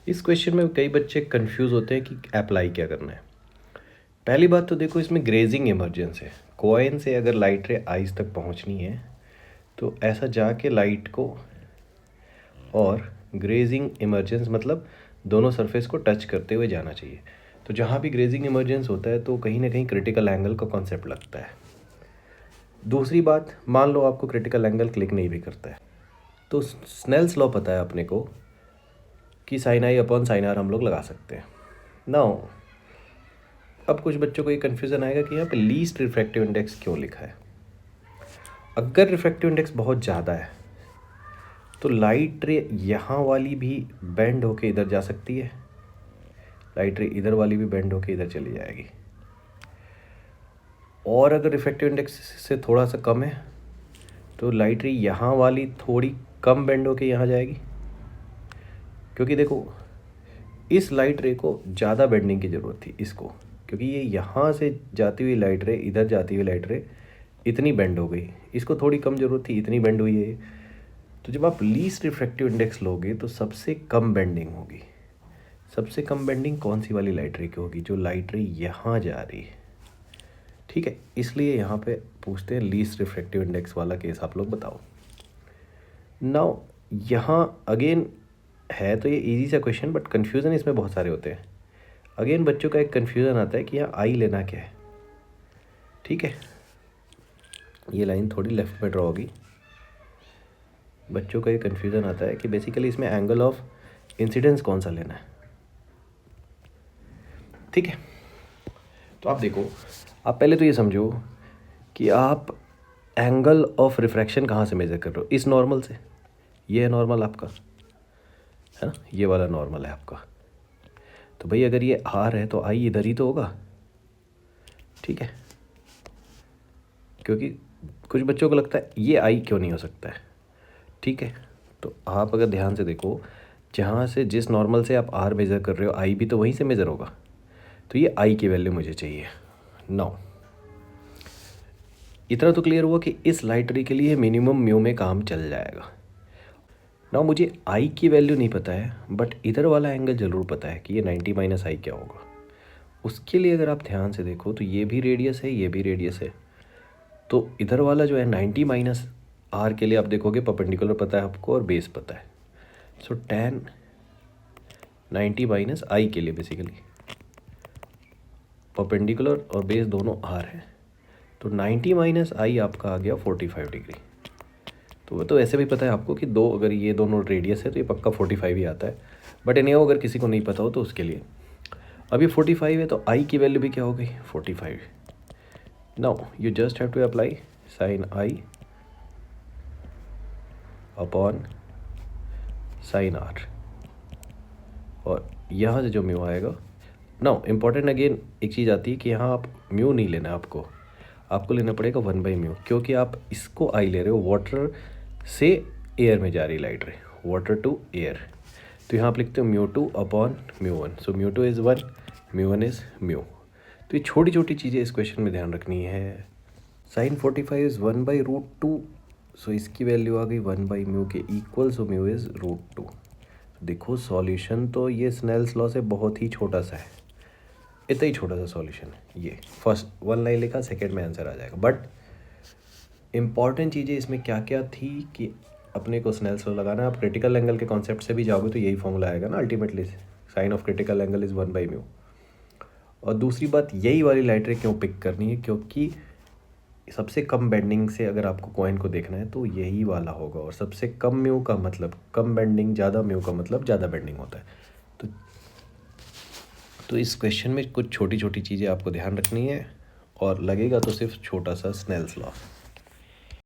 इस क्वेश्चन में कई बच्चे कंफ्यूज होते हैं कि अप्लाई क्या करना है। पहली बात तो देखो, इसमें ग्रेजिंग इमरजेंस है। कॉइन से अगर लाइट रे आइस तक पहुंचनी है तो ऐसा जाके लाइट को, और ग्रेजिंग इमरजेंस मतलब दोनों सरफेस को टच करते हुए जाना चाहिए। तो जहाँ भी ग्रेजिंग इमरजेंस होता है तो कहीं ना कहीं क्रिटिकल एंगल का कॉन्सेप्ट लगता है। दूसरी बात, मान लो आपको क्रिटिकल एंगल क्लिक नहीं भी करता है तो स्नेल्स लॉ पता है अपने को कि sine I upon sine R हम लोग लगा सकते हैं। नाउ अब कुछ बच्चों को ये कन्फ्यूज़न आएगा कि यहाँ पे लीस्ट रिफ्रैक्टिव इंडेक्स क्यों लिखा है। अगर रिफ्रैक्टिव इंडेक्स बहुत ज़्यादा है तो लाइट रे यहाँ वाली भी बेंड होके इधर जा सकती है, लाइट रे इधर वाली भी बेंड होके इधर चली जाएगी। और अगर रिफ्रैक्टिव इंडेक्स से थोड़ा सा कम है तो लाइट रे यहाँ वाली थोड़ी कम बेंड होके यहाँ जाएगी। क्योंकि देखो, इस लाइट रे को ज़्यादा बेंडिंग की ज़रूरत थी इसको, क्योंकि ये यहाँ से जाती हुई लाइट रे इधर जाती हुई लाइट रे इतनी बेंड हो गई, इसको थोड़ी कम ज़रूरत थी, इतनी बेंड हुई है। तो जब आप लीस्ट रिफ्रैक्टिव इंडेक्स लोगे तो सबसे कम बेंडिंग होगी। सबसे कम बेंडिंग कौन सी वाली लाइट रे की होगी? जो लाइट रे यहाँ जा रही है। ठीक है, इसलिए यहाँ पे पूछते हैं लीस्ट रिफ्रैक्टिव इंडेक्स वाला केस आप लोग बताओ। नाउ यहाँ अगेन है तो ये इजी सा क्वेश्चन, बट कन्फ्यूज़न इसमें बहुत सारे होते हैं। अगेन बच्चों का एक कन्फ्यूज़न आता है कि यहाँ आई लेना क्या है। ठीक है, ये लाइन थोड़ी लेफ्ट में ड्रॉ होगी। बच्चों का ये कन्फ्यूज़न आता है कि बेसिकली इसमें एंगल ऑफ इंसिडेंस कौन सा लेना है। ठीक है, तो आप देखो, आप पहले तो ये समझो कि आप एंगल ऑफ रिफ्रैक्शन कहाँ से मेज़र कर रहे हो। इस नॉर्मल से, ये है नॉर्मल आपका, है ना, ये वाला नॉर्मल है आपका। तो भाई अगर ये आर है तो आई इधर ही तो होगा। ठीक है, क्योंकि कुछ बच्चों को लगता है ये आई क्यों नहीं हो सकता है। ठीक है, तो आप अगर ध्यान से देखो, जहाँ से जिस नॉर्मल से आप आर मेज़र कर रहे हो आई भी तो वहीं से मेज़र होगा। तो ये आई की वैल्यू मुझे चाहिए। नाउ इतना तो क्लियर हुआ कि इस लाइट रे के लिए मिनिमम म्यू में काम चल जाएगा। नाउ मुझे आई की वैल्यू नहीं पता है, बट इधर वाला एंगल ज़रूर पता है कि ये 90 माइनस आई क्या होगा। उसके लिए अगर आप ध्यान से देखो तो ये भी रेडियस है, ये भी रेडियस है। तो इधर वाला जो है 90 माइनस आर के लिए आप देखोगे परपेंडिकुलर पता है आपको और बेस पता है। सो tan 90 माइनस आई के लिए बेसिकली परपेंडिकुलर और बेस दोनों आर है। तो 90 माइनस आई आपका आ गया 45 डिग्री। तो वो तो ऐसे भी पता है आपको कि दो, अगर ये दोनों रेडियस है तो ये पक्का 45 ही आता है। बट इन्हें अगर किसी को नहीं पता हो तो उसके लिए अब ये 45 है तो आई की वैल्यू भी क्या हो गई 45। Now you just have to apply sine I upon sine R, और यहाँ से जो म्यू आएगा। नाउ इम्पॉर्टेंट अगेन एक चीज़ आती है कि यहाँ आप म्यू नहीं लेना, आपको लेना पड़ेगा 1/μ, क्योंकि आप इसको आई ले रहे हो, वाटर से एयर में जा रही लाइट रे, वाटर टू एयर। तो यहाँ आप लिखते हो μ2 upon μ1। So μ2 is 1, μ1 is mu. तो ये छोटी छोटी चीज़ें इस क्वेश्चन में ध्यान रखनी है। Sign 45 is 1/√2। सो इसकी वैल्यू आ गई 1/μ के इक्वल, सो म्यू इज़ √2। देखो सॉल्यूशन तो ये स्नेल्स लॉ से बहुत ही छोटा सा है, इतना ही छोटा सा सॉल्यूशन है। ये फर्स्ट वन लाइन लिखा, सेकंड में आंसर आ जाएगा। बट इम्पॉर्टेंट चीज़ें इसमें क्या क्या थी कि अपने को स्नेल्स लॉ लगाना है। आप क्रिटिकल एंगल के कॉन्सेप्ट से भी जाओगे तो यही फॉर्मूला आएगा ना ultimately, sine of critical angle is 1/μ। और दूसरी बात, यही वाली लाइट रे क्यों पिक करनी है, क्योंकि सबसे कम बेंडिंग से अगर आपको कॉइन को देखना है तो यही वाला होगा। और सबसे कम म्यू का मतलब कम बेंडिंग, ज़्यादा म्यू का मतलब ज़्यादा बेंडिंग होता है। तो इस क्वेश्चन में कुछ छोटी छोटी चीज़ें आपको ध्यान रखनी है, और लगेगा तो सिर्फ छोटा सा स्नेल्स लॉ।